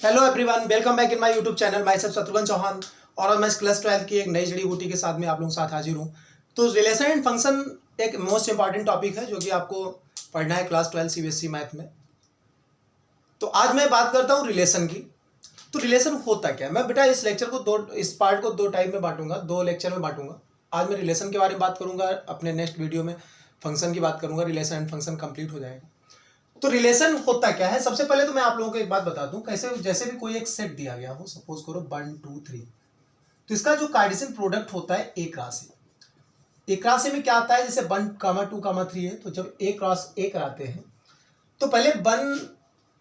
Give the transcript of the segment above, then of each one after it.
Hello everyone, welcome back in my YouTube channel. Myself Shatrughan Chauhan और मैं class 12 की एक नई जड़ी बूटी के साथ में आप लोगों के साथ हाजिर हूँ। तो रिलेशन एंड फंक्शन एक मोस्ट इंपॉर्टेंट टॉपिक है जो कि आपको पढ़ना है क्लास 12 सीबीएसई मैथ में। तो आज मैं बात करता हूँ रिलेशन की। तो रिलेशन होता क्या है? मैं बेटा इस लेक्चर को इस पार्ट को दो टाइम में बांटूंगा, दो लेक्चर में बांटूंगा। आज मैं रिलेशन के बारे में बात करूंगा, अपने नेक्स्ट वीडियो में फंक्शन की बात करूंगा। रिलेशन एंड फंक्शन कंप्लीट हो जाएगा। तो रिलेशन होता क्या है? सबसे पहले तो मैं आप लोगों को एक बात बता दूं, कैसे जैसे भी कोई एक सेट दिया गया हो, सपोज करो 1 2 3, तो इसका जो कार्टेशियन प्रोडक्ट होता है एक राशि। एक राशि में क्या आता है? जैसे 1, 2, 3 है, तो जब एक क्रॉस एक कराते हैं तो पहले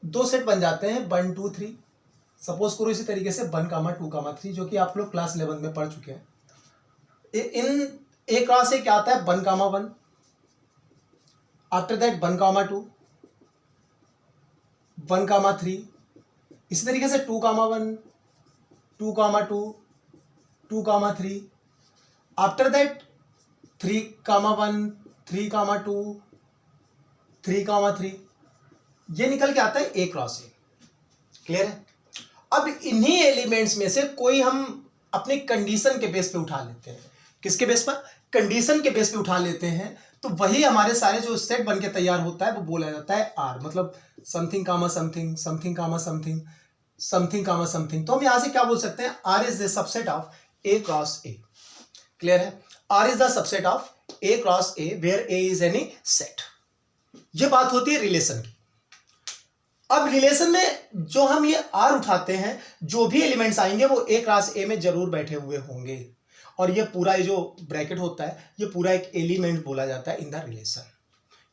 2 सेट बन जाते हैं 1 2 3। सपोज करो इसी तरीके से 1, 2, 3, जो कि आप लोग क्लास 11 में पढ़ चुके हैं। इन एक क्रॉस से क्या आता है? 1, 1, आफ्टर दैट 1, 2, 1, 3, इसी तरीके से 2, 1, 2, 2, 3, आफ्टर दैट 3, 1, 3, 2, 3, 3, ये निकल के आता है एक क्रॉस एक। क्लियर है? अब इन्हीं एलिमेंट्स में से कोई हम अपनी कंडीशन के बेस पे उठा लेते हैं। किसके बेस पर? कंडीशन के बेस पे उठा लेते हैं, तो वही हमारे सारे जो सेट बन के तैयार होता है वो बोला जाता है आर। मतलब something comma something, something comma something, something comma something. तो हम यहां से क्या बोल सकते हैं? R is the subset of A cross A. Clear है? R is the subset of A cross A where A is any set. ये बात होती है रिलेशन की। अब रिलेशन में जो हम ये आर उठाते हैं, जो भी एलिमेंट्स आएंगे वो ए क्रॉस ए में जरूर बैठे हुए होंगे, और ये पूरा ये जो ब्रैकेट होता है ये पूरा एक एलिमेंट बोला जाता है इन द रिलेशन।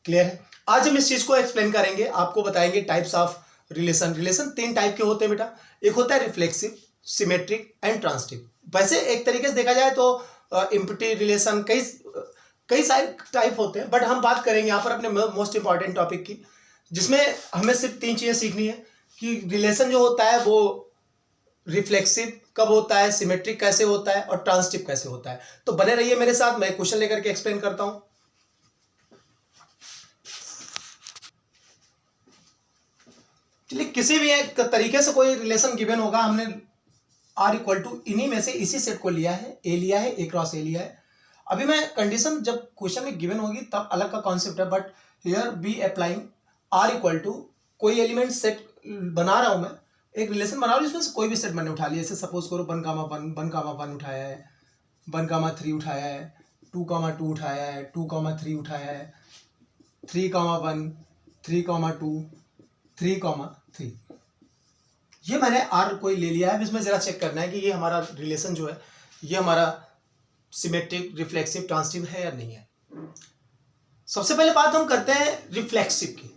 क्लियर है? आज हम इस चीज को एक्सप्लेन करेंगे, आपको बताएंगे types of relation. Relation 3 type के होते हैं बेटा। एक होता है रिफ्लेक्सिव, सिमेट्रिक एंड ट्रांजिटिव। वैसे एक तरीके से देखा जाए तो इम्पटी रिलेशन कई सारे टाइप होते हैं, बट हम बात करेंगे यहाँ पर अपने मोस्ट इंपॉर्टेंट टॉपिक की, जिसमें हमें सिर्फ 3 चीजें सीखनी है कि रिलेशन जो होता है वो रिफ्लेक्सिव कब होता है, सिमेट्रिक कैसे होता है और ट्रांजिटिव कैसे होता है। तो बने रहिए मेरे साथ, मैं क्वेश्चन लेकर के एक्सप्लेन करता हूं। चलिए, किसी भी एक तरीके से कोई रिलेशन गिवन होगा, हमने आर इक्वल टू इन्हीं में से इसी सेट को लिया है, ए लिया है, ए क्रॉस ए लिया है। अभी मैं कंडीशन जब क्वेश्चन में गिवन होगी तब अलग का कॉन्सेप्ट है, but here be applying R equal to कोई एलिमेंट सेट बना रहा हूं मैं, एक रिलेशन बना रहा हूं, इसमें से कोई भी सेट मैंने उठा लिया। जैसे सपोज करो 1, 1 उठाया है, 1, 3 उठाया है, 2, 2 उठाया है, 2, 3 उठाया है, 3, 1, 3, 2, 3, 3। ये मैंने आर कोई ले लिया है। इसमें जरा चेक करना है कि ये हमारा रिलेशन जो है ये हमारा सिमेट्रिक, रिफ्लेक्सिव, ट्रांजिटिव है या नहीं है। सबसे पहले बात हम करते हैं रिफ्लेक्सिव की।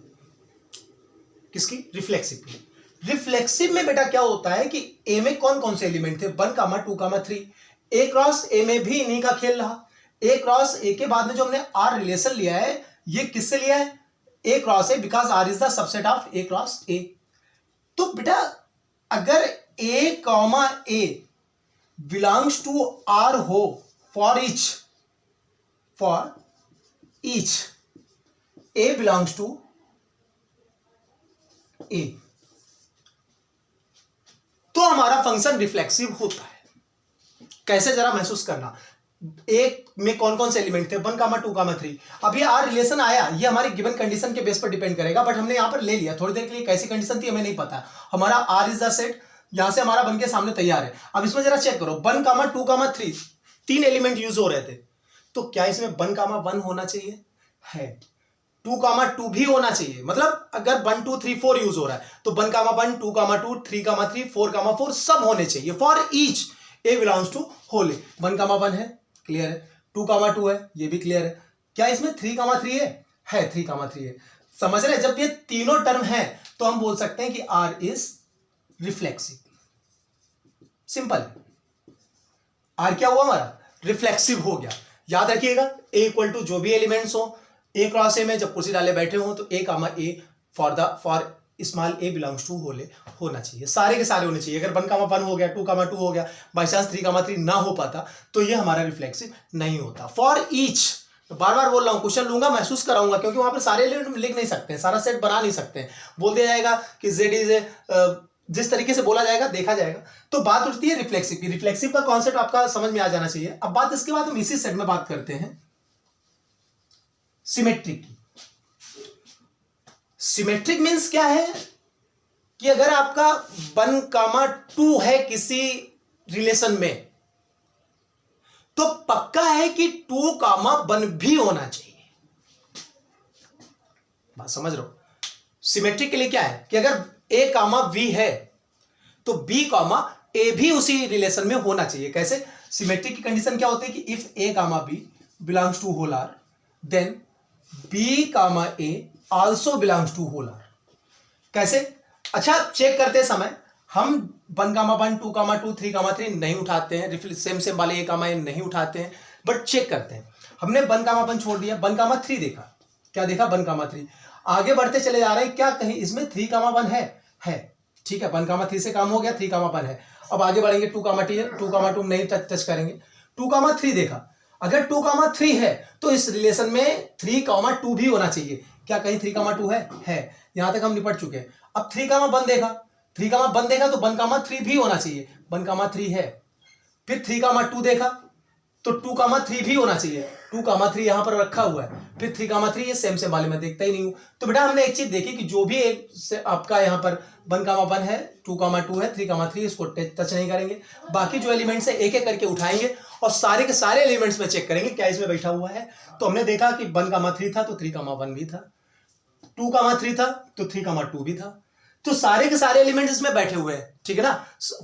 किसकी? रिफ्लेक्सिव की। रिफ्लेक्सिव में बेटा क्या होता है कि ए में कौन कौन से एलिमेंट थे? 1, 2, 3। ए क्रॉस ए में भी इन्हीं का खेल रहा। ए क्रॉस ए के बाद में जो हमने आर रिलेशन लिया है, ये किससे लिया है? A cross A, because R is the subset of A cross A. तो बेटा अगर A comma A belongs to R हो for each A belongs to A, तो हमारा फंक्शन रिफ्लेक्सिव होता है। कैसे? जरा महसूस करना। एक में कौन कौन से एलिमेंट थे? 1, 2, 3। अब ये आर रिलेशन आया, ये हमारी गिवन कंडीशन के बेस पर डिपेंड करेगा, बट हमने यहां पर ले लिया। थोड़ी देर के लिए कैसी कंडीशन थी हमें नहीं पता। हमारा आर इज द सेट, यहां से हमारा बन के सामने तैयार है। अब इसमें जरा चेक करो, 1, 2, 3 3 एलिमेंट यूज हो रहे थे, तो क्या इसमें 1, 1 होना चाहिए? है। 2, 2 भी होना चाहिए। मतलब अगर 1, 2, 3, 4 यूज हो रहा है तो 1, 1, 2, 2, 3, 3, 4, 4 सब होने चाहिए for each A belongs to whole A. 1, 1 है, क्लियर है। 2, 2 है, ये भी क्लियर है। क्या इसमें 3, 3 है? 3, 3 है। समझ रहे? जब ये तीनों टर्म है तो हम बोल सकते हैं कि R is reflexive. Simple. R क्या हुआ? हमारा रिफ्लेक्सिव हो गया। याद रखिएगा, ए इक्वल टू जो भी एलिमेंट्स हो ए क्रॉस ए में, जब कुर्सी डाले बैठे हो तो A comma A for small A belongs to whole A होना चाहिए। सारे के सारे होने चाहिए। अगर 1, 1 हो गया, 2, 2 हो गया, बाई चांस 3, 3 ना हो पाता तो ये हमारा रिफ्लेक्सिव नहीं होता। फॉर ईच, बार बार बोल रहा हूं, क्वेश्चन लूंगा, महसूस कराऊंगा, क्योंकि वहां पर सारे एलिमेंट लिख नहीं सकते, सारा सेट बना नहीं सकते। बोल दिया जाएगा कि जेड इज ए जिस तरीके से बोला जाएगा देखा जाएगा। तो बात उठती है रिफ्लेक्सिव की। रिफ्लेक्सिव का कॉन्सेप्ट आपका समझ में आ जाना चाहिए। अब बात इसके बाद हम इसी सेट में बात करते हैं सिमेट्रिक की। सिमेट्रिक मीन्स क्या है कि अगर आपका 1,2 है किसी रिलेशन में, तो पक्का है कि 2,1 भी होना चाहिए। बात समझ रहे हो? सिमेट्रिक के लिए क्या है कि अगर a, b है तो b, a भी उसी रिलेशन में होना चाहिए। कैसे? सिमेट्रिक की कंडीशन क्या होती है कि if a, b belongs to whole r, then b, a also belongs to whole r। कैसे? अच्छा, चेक करते समय हम 1,1, 2,2, 3,3 नहीं उठाते हैं, सेम वाले a, a नहीं उठाते हैं, बट चेक करते हैं। हमने 1,1 छोड़ दिया, 1,3 देखा। क्या देखा? 1,3। आगे बढ़ते चले जा रहे हैं, क्या कहीं इसमें 3,1 है? ठीक है, 1,3 से काम हो गया, 3,1 है। अब आगे बढ़ेंगे, 2,2 नहीं टच करेंगे। 2,3 देखा, अगर 2,3 है तो इस रिलेशन में 3,2 भी होना चाहिए। क्या कहीं 3,2 है? यहां तक हम निपट चुके हैं। अब 3,1 देखा, 3,1 देखा तो 1,3 भी होना चाहिए। 1,3 है। फिर 3,2 देखा तो 2,3 भी होना चाहिए। 2,3 यहां पर रखा हुआ है। फिर 3,3 ये सेम वाले में देखता ही नहीं हूं। तो बेटा हमने एक चीज देखी कि जो भी एक से आपका यहां पर 1,1 है, 2,2 है, 3,3 इसको टच नहीं करेंगे। बाकी जो एलिमेंट्स है एक एक करके उठाएंगे और सारे के सारे एलिमेंट्स में चेक करेंगे क्या इसमें बैठा हुआ है। तो हमने देखा कि 1,3 था तो 3,1 भी था, 2,3 था तो 3,2 भी था। तो सारे के सारे एलिमेंट्स इसमें बैठे हुए हैं, ठीक है ना,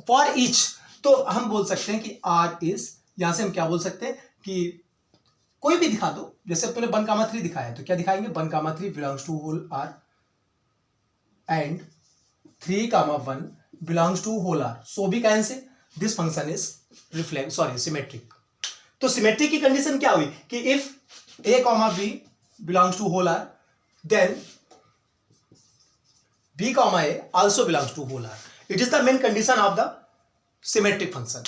फॉर ईच। तो हम बोल सकते हैं कि आर इज, यहां से हम क्या बोल सकते हैं कि कोई भी दिखा दो। जैसे तूने 1,3 दिखाया है तो क्या दिखाएंगे? 1,3 belongs to whole R and 3,1 belongs to whole R, so we can say this function is symmetric. तो सिमेट्रिक की कंडीशन क्या हुई कि if a, b belongs to whole R, then b, a also belongs to whole R. It is the main condition of the symmetric function.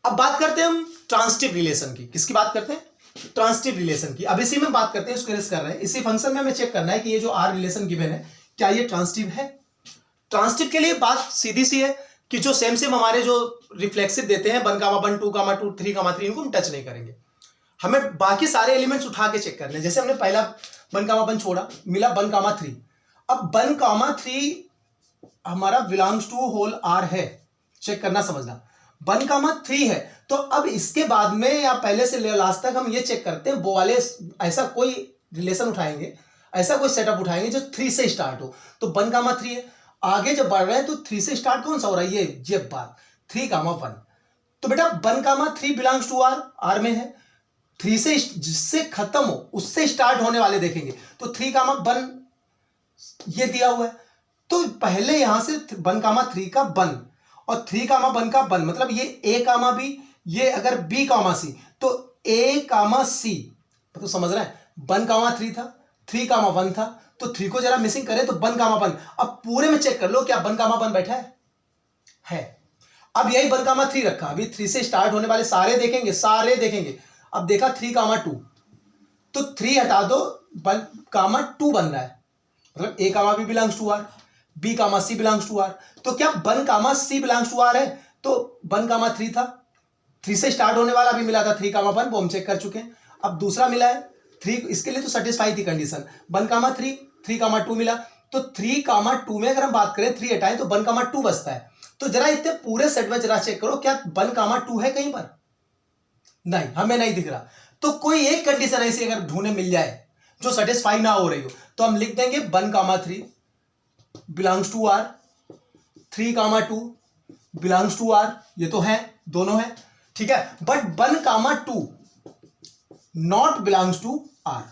अब बात करते हैं हम ट्रांसिटिव रिलेशन की। किसकी बात करते हैं? ट्रांसिटिव रिलेशन की। अब इसी में बात करते हैं, इसको रेस कर रहे हैं। इसी फंक्शन में हमें चेक करना है कि ये जो R रिलेशन गिवन है क्या ये ट्रांसिटिव है। ट्रांसिटिव के लिए बात सीधी सी है कि जो सेम हमारे जो रिफ्लेक्सिव देते हैं 1,1, 2,2, 3,3 इनको हम टच नहीं करेंगे। हमें बाकी सारे एलिमेंट्स उठा के चेक करने हैं। जैसे हमने पहला 1,1 छोड़ा, मिला 1,3। अब 1,3 हमारा बिलोंग्स टू होल आर है, चेक करना समझना। 1,3 है तो अब इसके बाद में या पहले से लास्ट तक हम ये चेक करते हैं वो वाले ऐसा कोई रिलेशन उठाएंगे, ऐसा कोई सेटअप उठाएंगे जो 3 से स्टार्ट हो। तो 1,3 है, आगे जब बढ़ रहे हैं तो 3 से स्टार्ट कौन सा हो रहा है? ये बात 3,1। तो बेटा 1,3 बिलोंग्स टू आर, आर में है। 3 से जिससे खत्म हो उससे स्टार्ट होने वाले देखेंगे तो 3,1 ये दिया हुआ है। तो पहले यहां से 1,3 का 1 और 3,1 का 1, मतलब ये a, b, ये अगर b, c तो a, c, मतलब समझ रहे हैं। 1,3 था, 3,1 था, तो 3 को जरा मिसिंग करें तो 1,1। अब पूरे में चेक कर लो क्या 1,1 बैठा है। अब यही 1,3 रखा, अभी 3 से स्टार्ट होने वाले सारे देखेंगे। अब देखा 3,2 तो 3 हटा दो, 1,2 बन रहा है, मतलब a, b belongs to R, b, c belongs to R. तो क्या 1, c बिलोंग्स टू आर है? तो 1,3 था, 3 से स्टार्ट होने वाला भी मिला था 3,1, वो हम चेक कर चुके हैं। अब दूसरा मिला है 3, इसके लिए तो सेटिस्फाई थी कंडीशन। 1,3, 3,2 मिला, तो 3,2 में अगर हम बात करें 3 हटाएं तो 1,2 बचता है। तो जरा इतने पूरे सेट में जरा चेक करो क्या 1,2 है कहीं पर? नहीं, हमें नहीं दिख रहा। तो कोई एक कंडीशन ऐसी अगर ढूंढने मिल जाए जो सेटिस्फाई ना हो रही हो तो हम लिख देंगे 1,3 belongs to R, 3,2 belongs to R, ये तो है, दोनों है, ठीक है। But 1,2 not belongs to R,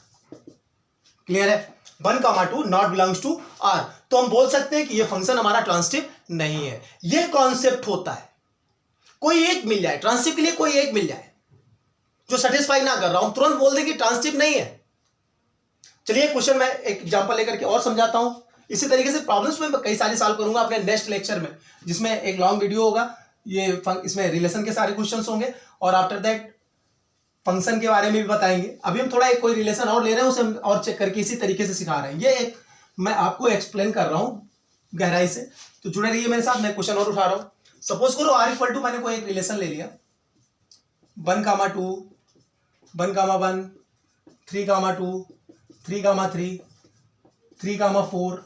clear है? 1,2 नॉट बिलोंग्स टू आर। तो हम बोल सकते हैं कि ये फंक्शन हमारा ट्रांसिटिव नहीं है। ये कॉन्सेप्ट होता है, कोई एक मिल जाए ट्रांसिटिव के लिए, कोई एक मिल जाए जो सेटिस्फाई ना कर रहा हूं, तुरंत बोल दे कि ट्रांसिटिव नहीं है। चलिए क्वेश्चन मैं एक एग्जांपल लेकर के और समझाता हूं। इसी तरीके से प्रॉब्लम्स में कई सारी सॉल्व करूंगा अपने नेक्स्ट लेक्चर में, जिसमें एक लॉन्ग वीडियो होगा, ये इसमें रिलेशन के सारे क्वेश्चंस होंगे और आफ्टर दैट फंक्शन के बारे में भी बताएंगे। अभी हम थोड़ा एक कोई रिलेशन और ले रहे हैं, उसे हम और चेक करके इसी तरीके से सिखा रहे हैं। ये एक मैं आपको एक्सप्लेन कर रहा हूं गहराई से, तो जुड़े रहिए मेरे साथ। मैं क्वेश्चन और उठा रहा हूं। सपोज करो आर इक्वल टू, मैंने कोई एक रिलेशन ले लिया 1,2 1,1 3,2 3,3 3,4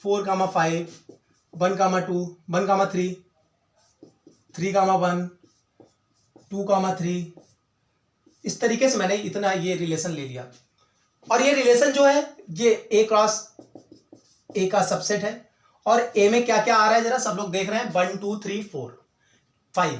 4,5 1,2 1,3 3,1 2,3, इस तरीके से मैंने इतना ये रिलेशन ले लिया। और ये रिलेशन जो है ये ए क्रॉस ए का सबसेट है। और ए में क्या क्या आ रहा है जरा सब लोग देख रहे हैं, 1 2 3 4 5,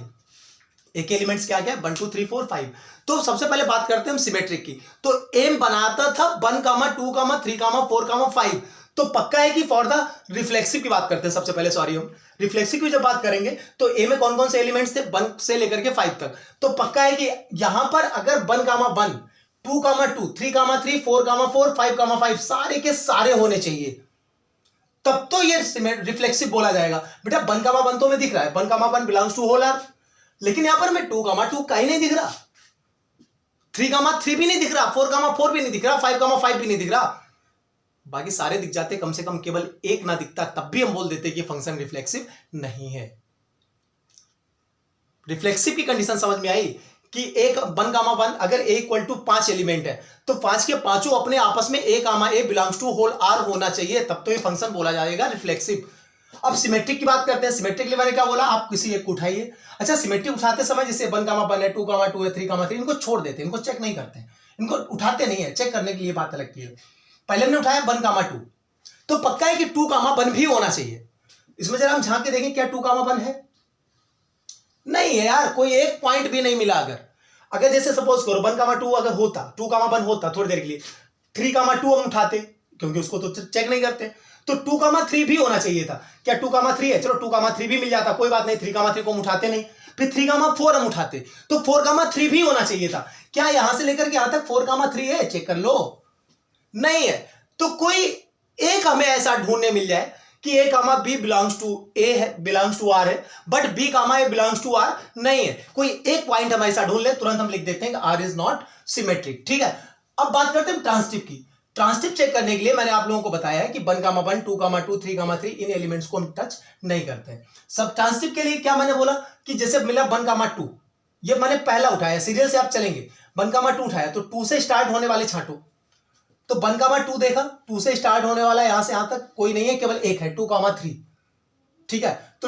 ए के एलिमेंट्स क्या क्या है 1 2 3 4 5। तो सबसे पहले बात करते हैं हम सिमेट्रिक की। तो एम बनाता था 1, 2, 3, 4, 5। तो पक्का है कि फॉर द रिफ्लेक्सिव की बात करते हैं सबसे पहले, सॉरी हम रिफ्लेक्सिव की जब बात करेंगे तो ए में कौन कौन से एलिमेंट्स थे 1 से लेकर के 5 तक। तो पक्का है कि यहां पर अगर 1, 1 2, 2 3, 3 4, 4 5, 5 सारे के सारे होने चाहिए, तब तो ये रिफ्लेक्सिव बोला जाएगा। बेटा 1, 1 तो में दिख रहा है, 1, 1 बिलोंग्स टू होल आर, लेकिन यहां पर मैं 2, 2 कहीं नहीं दिख रहा, 3, 3 भी नहीं दिख रहा, 4, 4 भी नहीं दिख रहा, 5, 5 भी नहीं दिख रहा, बाकी सारे दिख जाते, कम से कम केवल एक ना दिखता, तब भी हम बोल देते कि फंक्शन रिफ्लेक्सिव नहीं है। रिफ्लेक्सिव की कंडीशन समझ में आई कि एक 1, 1 अगर ए इक्वल टू 5 एलिमेंट है तो 5 के पांचों अपने आपस में ए बिलोंग्स टू होल आर होना चाहिए, तब तो ये फंक्शन बोला जाएगा रिफ्लेक्सिव। अब सिमेट्रिक की बात करते हैं। सिमेट्रिक के लिए मैंने क्या बोला, आप किसी एक को उठाइए। अच्छा, सिमेट्रिक उठाते समय जैसे 1, 1 है, 2, 2 है, 3, 3, इनको छोड़ देते हैं, इनको चेक नहीं करते, इनको उठाते नहीं है, चेक करने के लिए बात अलग की है। पहले हमने उठाया 1, 2, तो पक्का है कि 2, 1 भी होना चाहिए। इसमें जरा हम झांक के देखें क्या 2, 1 है? नहीं है यार, कोई एक पॉइंट भी नहीं मिला। अगर जैसे सपोज करो 1, 2 अगर होता, 2, 1 होता थोड़ी देर के लिए, 3, 2 हम उठाते, क्योंकि उसको तो चेक नहीं करते, तो 2, 3 भी होना चाहिए था। क्या 2, 3 है? चलो 2, 3 भी मिल जाता, कोई बात नहीं, 3, 3 को हम उठाते नहीं, फिर 3, 4 हम उठाते, तो 4, 3 भी होना चाहिए था। क्या यहां से लेकर के यहां तक 4, 3 है? चेक कर लो, नहीं है। तो कोई एक हमें ऐसा ढूंढने मिल जाए कि A comma B belongs to A है, बिलोंग्स टू आर है, but B comma A belongs to R नहीं है। कोई एक पॉइंट हम ऐसा ढूंढ ले, तुरंत हम लिख देते हैं कि आर इज नॉट सिमेट्रिक। ठीक है, अब बात करते हैं ट्रांसटिव की। ट्रांसटिव चेक करने के लिए मैंने आप लोगों को बताया है कि 1, 1 2, 2 3, 3 इन एलिमेंट्स को हम टच नहीं करते हैं। सब ट्रांसटिव के लिए क्या मैंने बोला कि जैसे मिला 1, 2, ये मैंने पहला उठाया, सीरियल से आप चलेंगे, 1, 2 उठाया तो 2 से स्टार्ट होने वाले छांटो, तो 1, 2 देखा, 2 से स्टार्ट होने वाला यहां से यहां तक कोई नहीं है, केवल एक है 2, 3। ठीक है, तो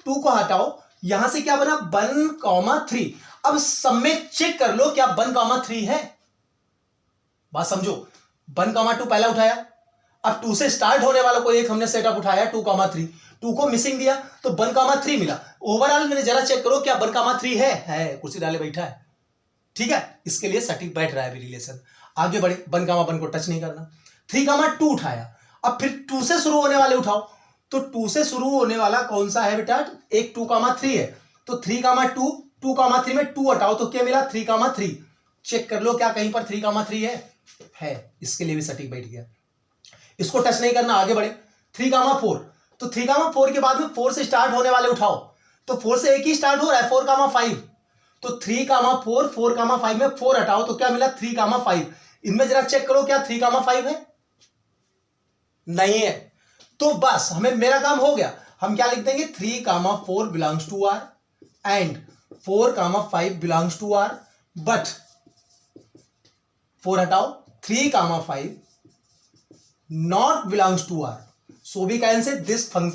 2 को हटाओ, यहां से क्या बना 1, 3। अब सब में चेक कर लो क्या 1, 3 है। बात समझो, 1, 2 पहला उठाया, अब 2 से स्टार्ट होने वाला कोई एक हमने सेटअप उठाया 2, 3, 2 को मिसिंग दिया तो 1, 3 मिला। ओवरऑल मैंने जरा चेक करो क्या 1, 3 है, कुर्सी डाले बैठा है। ठीक है, इसके लिए सटीक बैठ रहा है रिलेशन। आगे बढ़े, 1, 1 को टच नहीं करना। 3, 2 उठाया, अब फिर 2 से शुरू होने वाले उठाओ, तो 2 से शुरू होने वाला कौन सा है बेटा, एक 2, 3 है, तो 3, 2 2, 3 में 2 हटाओ तो क्या मिला 3, 3। चेक कर लो क्या कहीं पर 3, 3 है, इसके लिए भी सटीक बैठ गया। इसको टच नहीं करना, आगे बढ़े। 3, 4, तो 3, 4 के बाद में 4 से स्टार्ट होने वाले उठाओ, तो 4 से एक ही स्टार्ट हो रहा है 4, 5, तो 3, 4 4, 5 में 4 हटाओ तो क्या मिला 3, 5। इनमें जरा चेक करो क्या 3, 5 है? नहीं है, तो बस हमें मेरा काम हो गया। हम क्या लिख देंगे 3, 4 belongs to R and 4, 5 belongs to R, but 4 हटाओ, 3, 5 not belongs to R, so we can say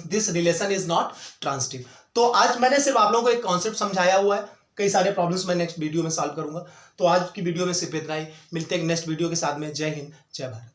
this relation is not transitive. तो आज मैंने सिर्फ आप लोगों को एक कॉन्सेप्ट समझाया हुआ है, कई सारे प्रॉब्लम्स मैं नेक्स्ट वीडियो में सॉल्व करूंगा। तो आज की वीडियो में सिर्फ इतना ही, मिलते हैं नेक्स्ट वीडियो के साथ में। जय हिंद, जय भारत।